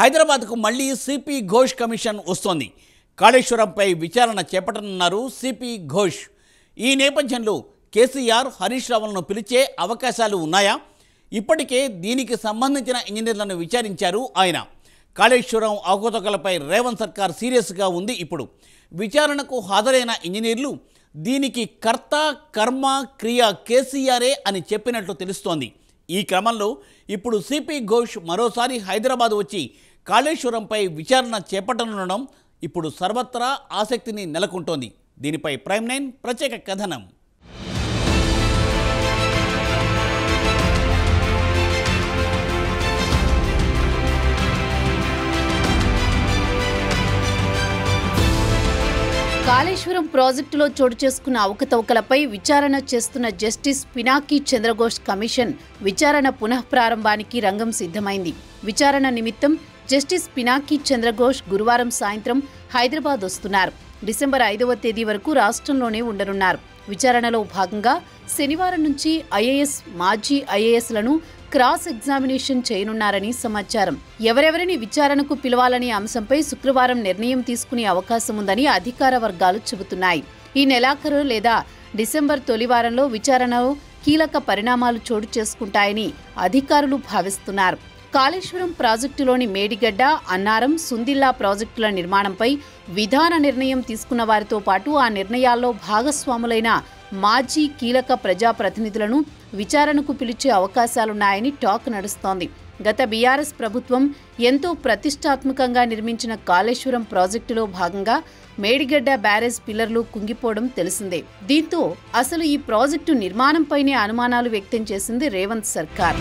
హైదరాబాద్కు మళ్లీ CP Ghosh commission వస్తోంది. కాళేశ్వరంపై విచారణ చేపట్టనున్నారు సిపి ఘోష్. ఈ నేపథ్యంలో కేసీఆర్ హరీష్ రావులను పిలిచే అవకాశాలు ఉన్నాయా? ఇప్పటికే దీనికి సంబంధించిన ఇంజనీర్లను విచారించారు ఆయన. కాళేశ్వరం అవకతవకలపై రేవంత్ సర్కార్ సీరియస్గా ఉంది. ఇప్పుడు విచారణకు హాజరైన ఇంజనీర్లు దీనికి కర్త కర్మ క్రియ కేసీఆరే అని చెప్పినట్లు తెలుస్తోంది. ఈ క్రమంలో ఇప్పుడు సిపి ఘోష్ మరోసారి హైదరాబాద్ వచ్చి కాళేశ్వరంపై విచారణ చేపట్టనుండడం ఇప్పుడు సర్వత్రా ఆసక్తిని నెలకొంటోంది. దీనిపై ప్రైమ్ 9 ప్రత్యేక కథనం. కాళేశ్వరం ప్రాజెక్టులో చోటు చేసుకున్న అవకతవకలపై విచారణ చేస్తున్న జస్టిస్ పినాకీ చంద్రఘోష్ కమిషన్ విచారణ పునఃప్రారంభానికి రంగం సిద్ధమైంది. విచారణ నిమిత్తం జస్టిస్ పినాకీ చంద్రఘోష్ గురువారం సాయంత్రం హైదరాబాద్ వస్తున్నారు. డిసెంబర్ 5వ తేదీ వరకు రాష్ట్రంలోనే ఉండనున్నారు. విచారణలో భాగంగా శనివారం నుంచి ఐఏఎస్, మాజీ ఐఏఎస్లను క్రాస్ ఎగ్జామినేషన్ చేయనున్నారని సమాచారం. ఎవరెవరిని విచారణకు పిలవాలనే అంశంపై శుక్రవారం నిర్ణయం తీసుకునే అవకాశం ఉందని అధికార వర్గాలు చెబుతున్నాయి. ఈ నెలాఖరు లేదా డిసెంబర్ తొలి వారంలో విచారణలో కీలక పరిణామాలు చోటు చేసుకుంటాయని అధికారులు భావిస్తున్నారు. కాళేశ్వరం ప్రాజెక్టులోని మేడిగడ్డ, అన్నారం, సుందిల్లా ప్రాజెక్టుల నిర్మాణంపై విధాన నిర్ణయం తీసుకున్న వారితో పాటు ఆ నిర్ణయాల్లో భాగస్వాములైన మాజీ కీలక ప్రజాప్రతినిధులను విచారణకు పిలిచే అవకాశాలున్నాయని టాక్ నడుస్తోంది. గత బీఆర్ఎస్ ప్రభుత్వం ఎంతో ప్రతిష్టాత్మకంగా నిర్మించిన కాళేశ్వరం ప్రాజెక్టులో భాగంగా మేడిగడ్డ బ్యారేజ్ పిల్లర్లు కుంగిపోవడం తెలిసిందే. దీంతో అసలు ఈ ప్రాజెక్టు నిర్మాణంపైనే అనుమానాలు వ్యక్తం చేసింది రేవంత్ సర్కార్.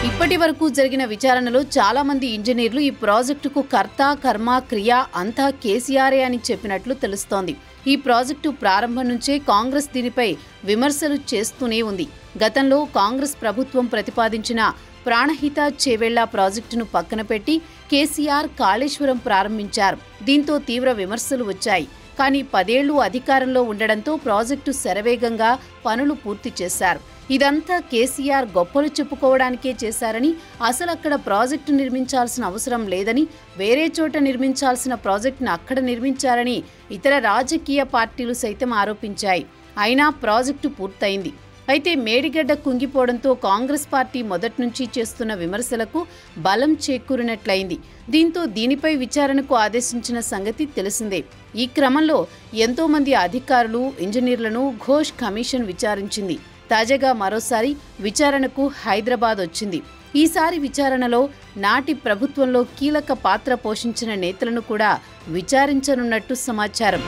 ఇప్పటి వరకు జరిగిన విచారణలో చాలా మంది ఇంజనీర్లు ఈ ప్రాజెక్టుకు కర్త కర్మ క్రియ అంతా కేసీఆరే అని చెప్పినట్లు తెలుస్తోంది. ఈ ప్రాజెక్టు ప్రారంభం నుంచే కాంగ్రెస్ దీనిపై విమర్శలు చేస్తూనే ఉంది. గతంలో కాంగ్రెస్ ప్రభుత్వం ప్రతిపాదించిన ప్రాణహిత చేవెళ్ల ప్రాజెక్టును పక్కన పెట్టి కేసీఆర్ కాళేశ్వరం ప్రారంభించారు. దీంతో తీవ్ర విమర్శలు వచ్చాయి. కానీ 10 ఏళ్లు అధికారంలో ఉండడంతో ప్రాజెక్టు శరవేగంగా పనులు పూర్తి చేశారు. ఇదంతా కేసీఆర్ గొప్పలు చెప్పుకోవడానికే చేశారని, అసలు అక్కడ ప్రాజెక్టు నిర్మించాల్సిన అవసరం లేదని, వేరే చోట నిర్మించాల్సిన ప్రాజెక్టును అక్కడ నిర్మించారని ఇతర రాజకీయ పార్టీలు సైతం ఆరోపించాయి. అయినా ప్రాజెక్టు పూర్తయింది. అయితే మేడిగడ్డ కుంగిపోవడంతో కాంగ్రెస్ పార్టీ మొదటి నుంచి చేస్తున్న విమర్శలకు బలం చేకూరినట్లయింది. దీంతో దీనిపై విచారణకు ఆదేశించిన సంగతి తెలిసిందే. ఈ క్రమంలో ఎంతో మంది అధికారులు, ఇంజనీర్లను ఘోష్ కమిషన్ విచారించింది. తాజాగా మరోసారి విచారణకు హైదరాబాద్ వచ్చింది. ఈసారి విచారణలో నాటి ప్రభుత్వంలో కీలక పాత్ర పోషించిన నేతలను కూడా విచారించనున్నట్టు సమాచారం.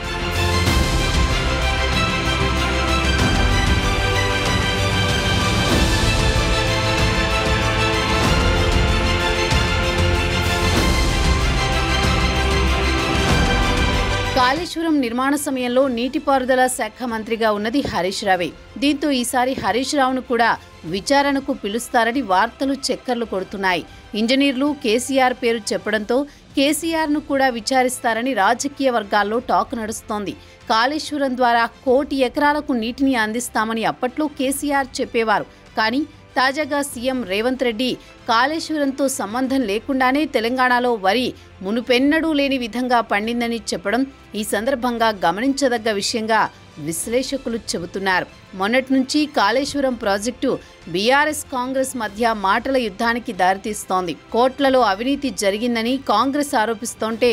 కాళేశ్వరం నిర్మాణ సమయంలో నీటిపారుదల శాఖ మంత్రిగా ఉన్నది హరీష్ రావే. దీంతో ఈసారి హరీష్ రావును కూడా విచారణకు పిలుస్తారని వార్తలు చక్కర్లు కొడుతున్నాయి. ఇంజనీర్లు కేసీఆర్ పేరు చెప్పడంతో కేసీఆర్ను కూడా విచారిస్తారని రాజకీయ వర్గాల్లో టాక్ నడుస్తోంది. కాళేశ్వరం ద్వారా 1 కోటి ఎకరాలకు నీటిని అందిస్తామని అప్పట్లో కేసీఆర్ చెప్పేవారు. కానీ తాజాగా సీఎం రేవంత్ రెడ్డి కాళేశ్వరంతో సంబంధం లేకుండానే తెలంగాణలో వరి మునుపెన్నడూ లేని విధంగా పండిందని చెప్పడం ఈ సందర్భంగా గమనించదగ్గ విషయంగా విశ్లేషకులు చెబుతున్నారు. మొన్నటి నుంచి కాళేశ్వరం ప్రాజెక్టు బీఆర్ఎస్ కాంగ్రెస్ మధ్య మాటల యుద్ధానికి దారితీస్తోంది. కోట్లలో అవినీతి జరిగిందని కాంగ్రెస్ ఆరోపిస్తోంటే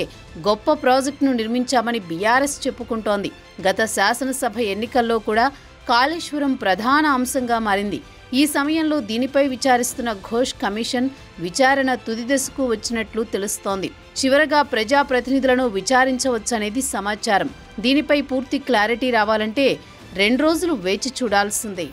గొప్ప ప్రాజెక్టును నిర్మించామని బీఆర్ఎస్ చెప్పుకుంటోంది. గత శాసనసభ ఎన్నికల్లో కూడా కాళేశ్వరం ప్రధాన అంశంగా మారింది. ఈ సమయంలో దీనిపై విచారిస్తున్న ఘోష్ కమిషన్ విచారణ తుది దశకు వచ్చినట్లు తెలుస్తోంది. చివరగా ప్రజాప్రతినిధులను విచారించవచ్చనేది సమాచారం. దీనిపై పూర్తి క్లారిటీ రావాలంటే 2 రోజులు వేచి చూడాల్సిందే.